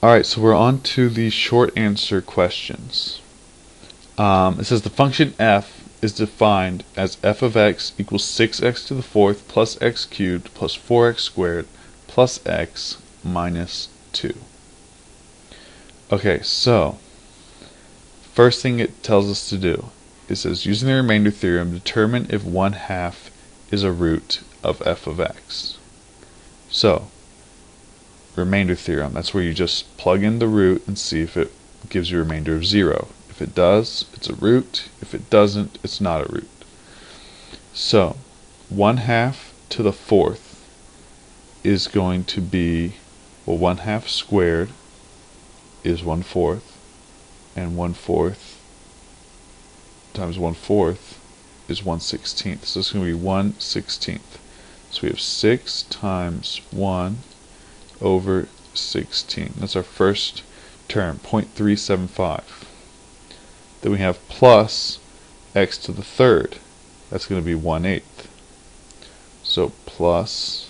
Alright, so we're on to the short answer questions. It says the function f is defined as f of x equals 6x to the fourth plus x cubed plus 4x squared plus x minus 2. Okay, so first thing it tells us to do, it says using the remainder theorem, determine if 1/2 is a root of f of x. So, remainder theorem, that's where you just plug in the root and see if it gives you a remainder of 0. If it does, it's a root. If it doesn't, it's not a root. So 1/2 to the fourth is going to be, well, 1/2 squared is 1/4, and 1/4 times 1/4 is 1/16. So it's going to be 1/16. So we have 6 times 1 over 16. That's our first term, 0.375. Then we have plus x to the third. That's going to be 1/8. So plus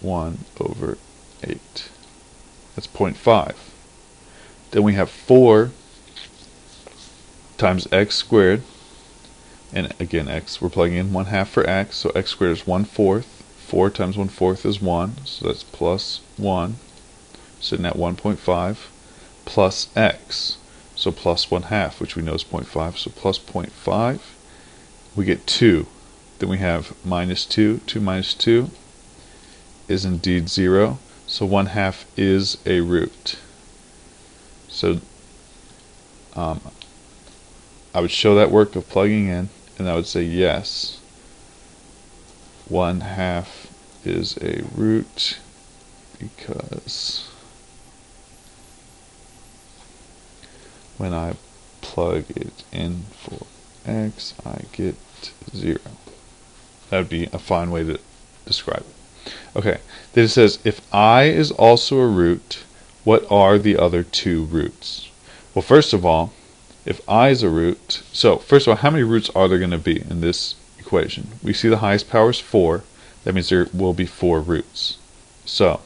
1 over 8. That's 0.5. Then we have 4 times x squared. And again, x, we're plugging in 1/2 for x, so x squared is 1/4. 4 times 1/4 is 1, so that's plus 1, sitting at 1.5, plus x, so plus 1/2, which we know is 0.5, so plus 0.5, we get 2. Then we have minus 2, 2 minus 2 is indeed 0, so 1/2 is a root. So I would show that work of plugging in, and I would say yes, 1/2 is a root because when I plug it in for x, I get 0. That would be a fine way to describe it. Okay, then it says if I is also a root, what are the other two roots? Well, first of all, if I is a root, so first of all, how many roots are there going to be in this equation? We see the highest power is 4. That means there will be 4 roots. So,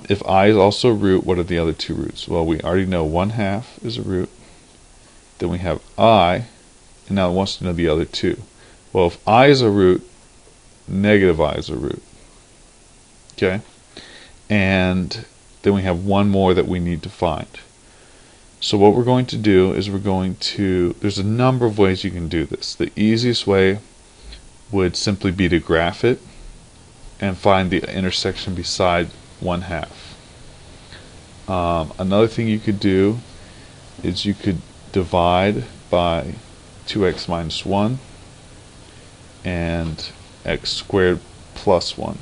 if I is also a root, what are the other two roots? Well, we already know 1/2 is a root. Then we have I, and now it wants to know the other two. Well, if I is a root, negative I is a root. Okay? And then we have one more that we need to find. So what we're going to do is there's a number of ways you can do this. The easiest way would simply be to graph it and find the intersection beside 1/2. Another thing you could do is you could divide by 2x minus 1 and x squared plus 1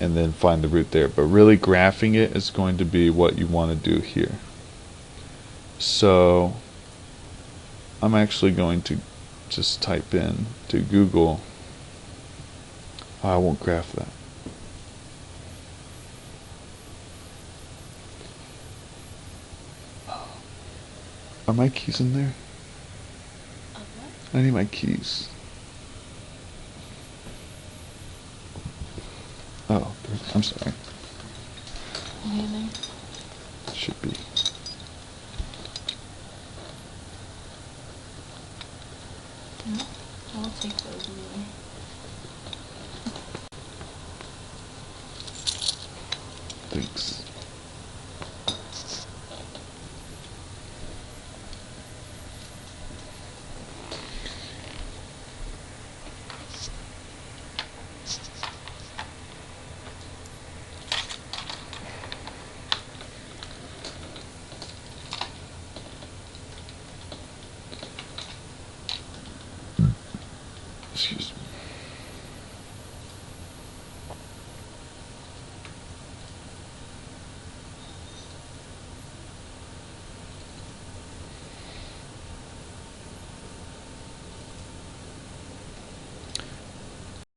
and then find the root there. But really graphing it is going to be what you want to do here. So I'm actually going to just type in to Google. I won't graph that. Are my keys in there? I need my keys. Oh, I'm sorry. Should be. No, I'll take those anyway. Thanks.